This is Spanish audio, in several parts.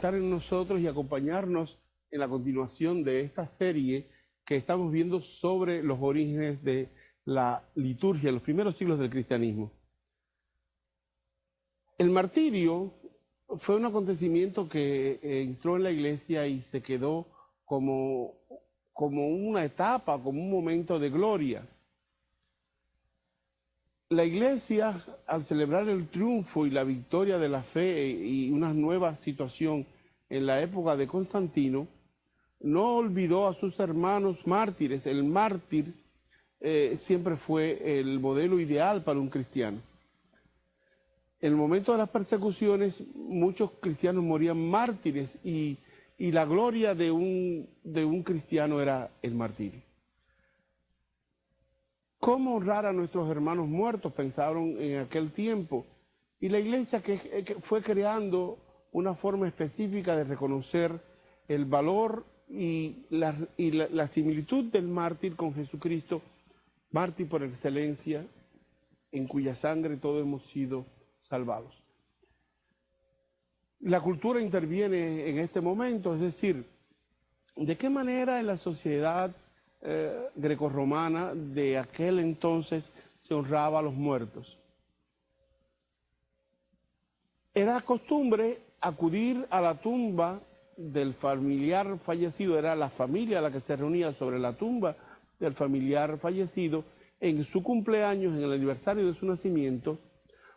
estar en nosotros y acompañarnos en la continuación de esta serie que estamos viendo sobre los orígenes de la liturgia, los primeros siglos del cristianismo. El martirio fue un acontecimiento que entró en la iglesia y se quedó como una etapa, como un momento de gloria. La iglesia, al celebrar el triunfo y la victoria de la fe y una nueva situación en la época de Constantino, no olvidó a sus hermanos mártires. El mártir siempre fue el modelo ideal para un cristiano. En el momento de las persecuciones, muchos cristianos morían mártires y la gloria de un cristiano era el martirio. ¿Cómo honrar a nuestros hermanos muertos? Pensaron en aquel tiempo. Y la iglesia que fue creando una forma específica de reconocer el valor y la similitud del mártir con Jesucristo, mártir por excelencia, en cuya sangre todos hemos sido salvados. La cultura interviene en este momento, es decir, ¿de qué manera en la sociedad grecorromana de aquel entonces se honraba a los muertos? Era costumbre acudir a la tumba del familiar fallecido, era la familia la que se reunía sobre la tumba del familiar fallecido en su cumpleaños, en el aniversario de su nacimiento,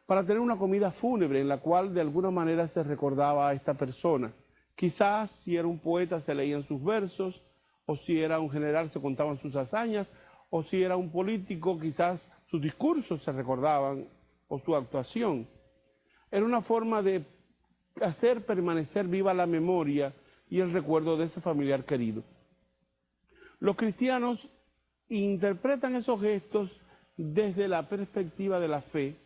para tener una comida fúnebre en la cual de alguna manera se recordaba a esta persona. Quizás si era un poeta se leían sus versos, o si era un general se contaban sus hazañas, o si era un político quizás sus discursos se recordaban, o su actuación. Era una forma de hacer permanecer viva la memoria y el recuerdo de ese familiar querido. Los cristianos interpretan esos gestos desde la perspectiva de la fe,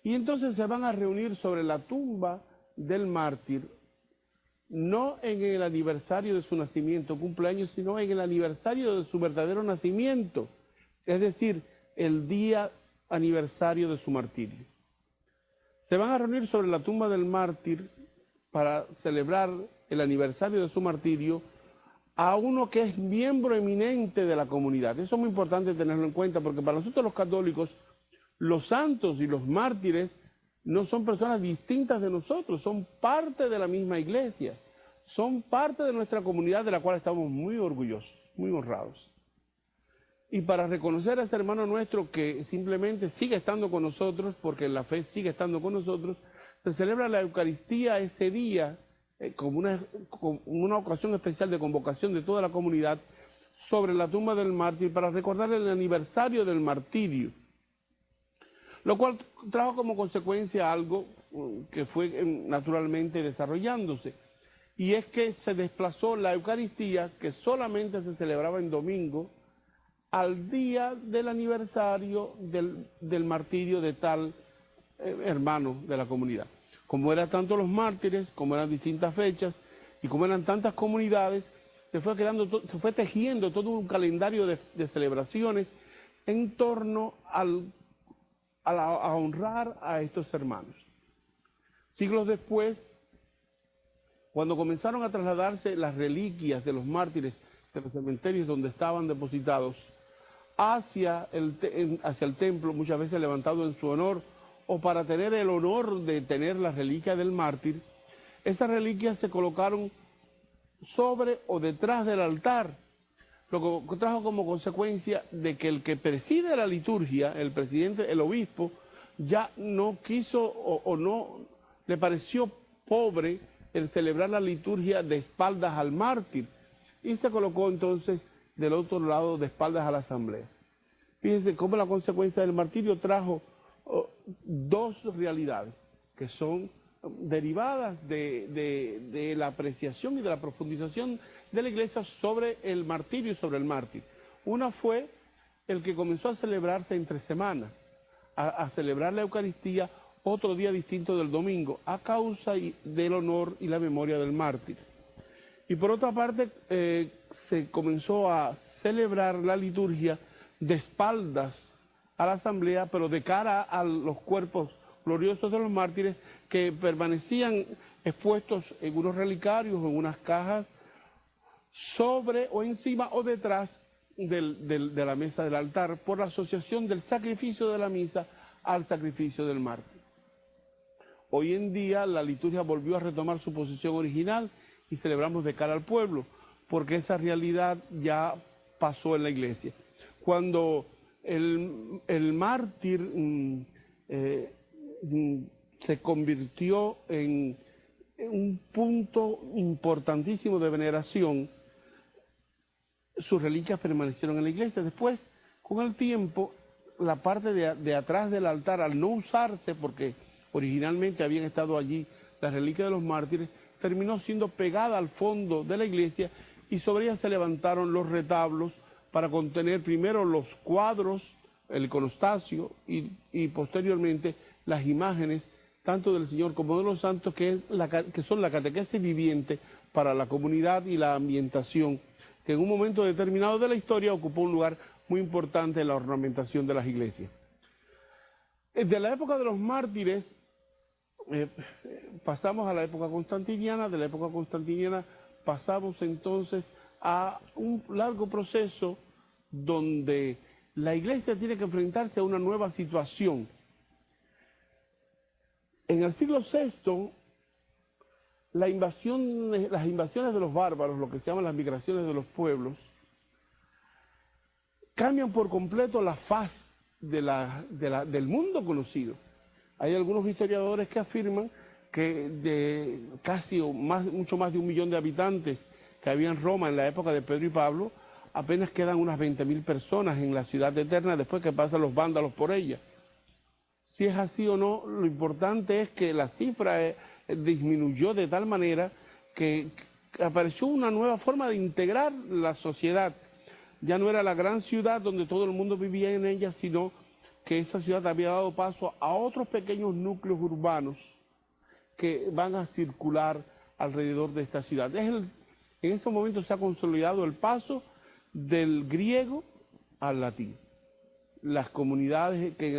y entonces se van a reunir sobre la tumba del mártir, no en el aniversario de su nacimiento, cumpleaños, sino en el aniversario de su verdadero nacimiento, es decir, el día aniversario de su martirio. Se van a reunir sobre la tumba del mártir para celebrar el aniversario de su martirio a uno que es miembro eminente de la comunidad. Eso es muy importante tenerlo en cuenta, porque para nosotros los católicos, los santos y los mártires no son personas distintas de nosotros, son parte de la misma iglesia, son parte de nuestra comunidad de la cual estamos muy orgullosos, muy honrados. Y para reconocer a ese hermano nuestro que simplemente sigue estando con nosotros, porque la fe sigue estando con nosotros, se celebra la Eucaristía ese día como una ocasión especial de convocación de toda la comunidad sobre la tumba del mártir para recordar el aniversario del martirio. Lo cual trajo como consecuencia algo que fue naturalmente desarrollándose, y es que se desplazó la Eucaristía, que solamente se celebraba en domingo, al día del aniversario del martirio de tal hermano de la comunidad. Como eran tanto los mártires, como eran distintas fechas, y como eran tantas comunidades, se fue tejiendo todo un calendario de celebraciones en torno a honrar a estos hermanos. Siglos después, cuando comenzaron a trasladarse las reliquias de los mártires de los cementerios donde estaban depositados hacia el templo, muchas veces levantado en su honor, o para tener el honor de tener la reliquia del mártir, esas reliquias se colocaron sobre o detrás del altar, lo que trajo como consecuencia de que el que preside la liturgia, el presidente, el obispo, ya no quiso o no le pareció pobre el celebrar la liturgia de espaldas al mártir, y se colocó entonces del otro lado de espaldas a la asamblea. Fíjense cómo la consecuencia del martirio trajo dos realidades que son derivadas de la apreciación y de la profundización de la iglesia sobre el martirio y sobre el mártir. Una fue el que comenzó a celebrarse entre semanas, a celebrar la Eucaristía otro día distinto del domingo, a causa del honor y la memoria del mártir. Y por otra parte, se comenzó a celebrar la liturgia de espaldas a la asamblea, pero de cara a los cuerpos gloriosos de los mártires que permanecían expuestos en unos relicarios, en unas cajas, sobre o encima o detrás de la mesa del altar, por la asociación del sacrificio de la misa al sacrificio del mártir. Hoy en día la liturgia volvió a retomar su posición original y celebramos de cara al pueblo, porque esa realidad ya pasó en la iglesia. Cuando el mártir se convirtió en un punto importantísimo de veneración, sus reliquias permanecieron en la iglesia. Después, con el tiempo, la parte de atrás del altar, al no usarse, porque originalmente habían estado allí las reliquias de los mártires, terminó siendo pegada al fondo de la iglesia y sobre ella se levantaron los retablos para contener primero los cuadros, el iconostasio y posteriormente las imágenes tanto del Señor como de los santos, que son la catequesis viviente para la comunidad y la ambientación, que en un momento determinado de la historia ocupó un lugar muy importante en la ornamentación de las iglesias. De la época de los mártires pasamos a la época constantiniana, de la época constantiniana pasamos entonces a un largo proceso donde la iglesia tiene que enfrentarse a una nueva situación. En el siglo VI, las invasiones de los bárbaros, lo que se llaman las migraciones de los pueblos, cambian por completo la faz del mundo conocido. Hay algunos historiadores que afirman que de casi mucho más de 1 millón de habitantes que había en Roma en la época de Pedro y Pablo, apenas quedan unas 20.000 personas en la ciudad eterna después que pasan los vándalos por ella. Si es así o no, lo importante es que la cifra disminuyó de tal manera que apareció una nueva forma de integrar la sociedad. Ya no era la gran ciudad donde todo el mundo vivía en ella, sino que esa ciudad había dado paso a otros pequeños núcleos urbanos que van a circular alrededor de esta ciudad. En ese momento se ha consolidado el paso del griego al latín. Las comunidades que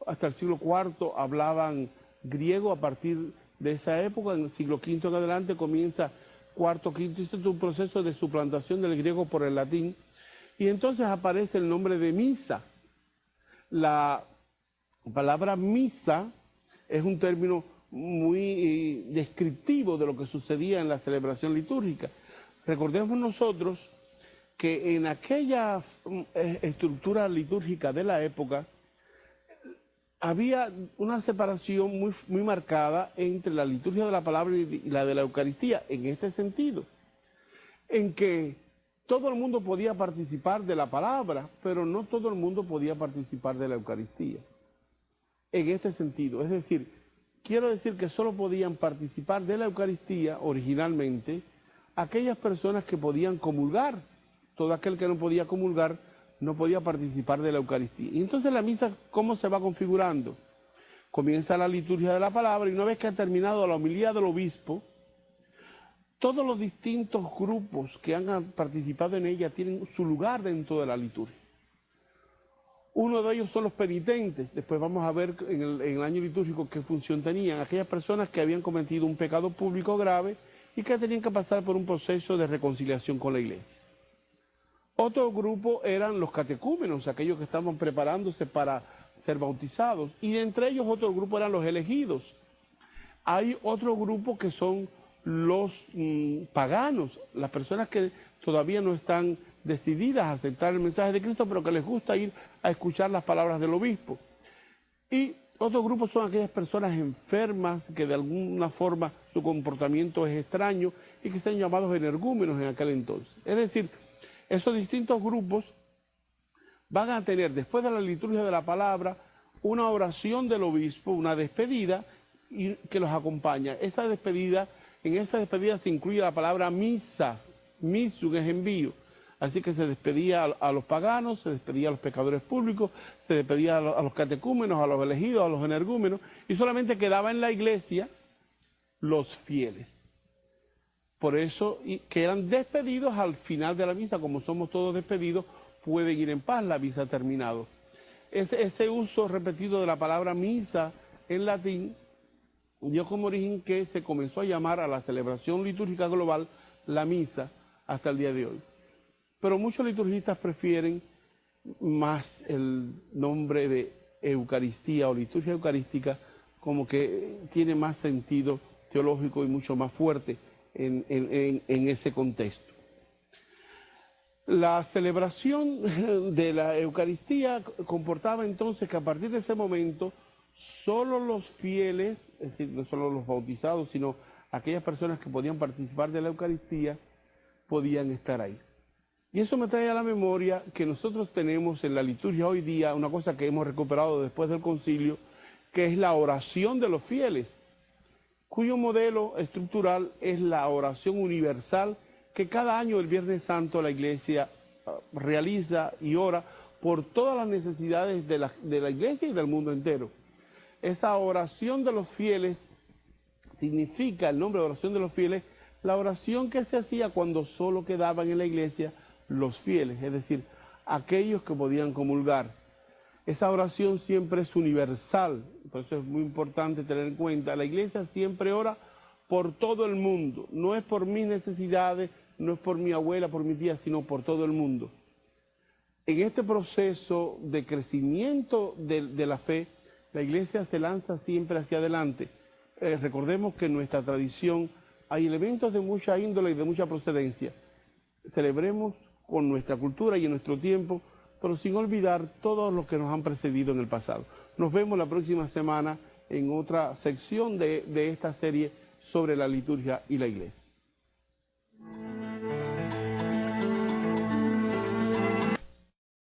hasta el siglo IV hablaban griego, a partir de esa época, en el siglo V en adelante, comienza cuarto, quinto y sexto un proceso de suplantación del griego por el latín, y entonces aparece el nombre de misa. La palabra misa es un término muy descriptivo de lo que sucedía en la celebración litúrgica. Recordemos nosotros que en aquella estructura litúrgica de la época había una separación muy marcada entre la liturgia de la palabra y la de la Eucaristía, en este sentido, en que todo el mundo podía participar de la palabra, pero no todo el mundo podía participar de la Eucaristía. En este sentido, es decir, quiero decir que solo podían participar de la Eucaristía originalmente aquellas personas que podían comulgar. Todo aquel que no podía comulgar no podía participar de la Eucaristía. Y entonces la misa, ¿cómo se va configurando? Comienza la liturgia de la palabra y una vez que ha terminado la homilía del obispo, todos los distintos grupos que han participado en ella tienen su lugar dentro de la liturgia. Uno de ellos son los penitentes. Después vamos a ver en el año litúrgico qué función tenían. Aquellas personas que habían cometido un pecado público grave y que tenían que pasar por un proceso de reconciliación con la iglesia. Otro grupo eran los catecúmenos, aquellos que estaban preparándose para ser bautizados. Y entre ellos otro grupo eran los elegidos. Hay otro grupo que son los paganos, las personas que todavía no están decididas a aceptar el mensaje de Cristo, pero que les gusta ir a escuchar las palabras del obispo. Y otro grupo son aquellas personas enfermas que de alguna forma su comportamiento es extraño y que se han llamado energúmenos en aquel entonces. Es decir, esos distintos grupos van a tener, después de la liturgia de la palabra, una oración del obispo, una despedida y que los acompaña. En esa despedida se incluye la palabra misa, misum es envío. Así que se despedía a los paganos, se despedía a los pecadores públicos, se despedía a los catecúmenos, a los elegidos, a los energúmenos, y solamente quedaba en la iglesia los fieles. Por eso, que eran despedidos al final de la misa, como somos todos despedidos, pueden ir en paz, la misa ha terminado. Ese uso repetido de la palabra misa en latín dio como origen que se comenzó a llamar a la celebración litúrgica global la misa hasta el día de hoy. Pero muchos liturgistas prefieren más el nombre de Eucaristía o liturgia eucarística, como que tiene más sentido teológico y mucho más fuerte en ese contexto. La celebración de la Eucaristía comportaba entonces que a partir de ese momento solo los fieles, es decir, no solo los bautizados, sino aquellas personas que podían participar de la Eucaristía, podían estar ahí. Y eso me trae a la memoria que nosotros tenemos en la liturgia hoy día una cosa que hemos recuperado después del concilio, que es la oración de los fieles, cuyo modelo estructural es la oración universal que cada año el Viernes Santo la Iglesia realiza y ora por todas las necesidades de la Iglesia y del mundo entero. Esa oración de los fieles significa, el nombre de oración de los fieles, la oración que se hacía cuando solo quedaban en la Iglesia los fieles, es decir, aquellos que podían comulgar. Esa oración siempre es universal, por eso es muy importante tener en cuenta, la Iglesia siempre ora por todo el mundo, no es por mis necesidades, no es por mi abuela, por mi tía, sino por todo el mundo. En este proceso de crecimiento de la fe, la Iglesia se lanza siempre hacia adelante. Recordemos que en nuestra tradición hay elementos de mucha índole y de mucha procedencia. Celebremos con nuestra cultura y en nuestro tiempo, pero sin olvidar todos los que nos han precedido en el pasado. Nos vemos la próxima semana en otra sección de esta serie sobre la liturgia y la Iglesia.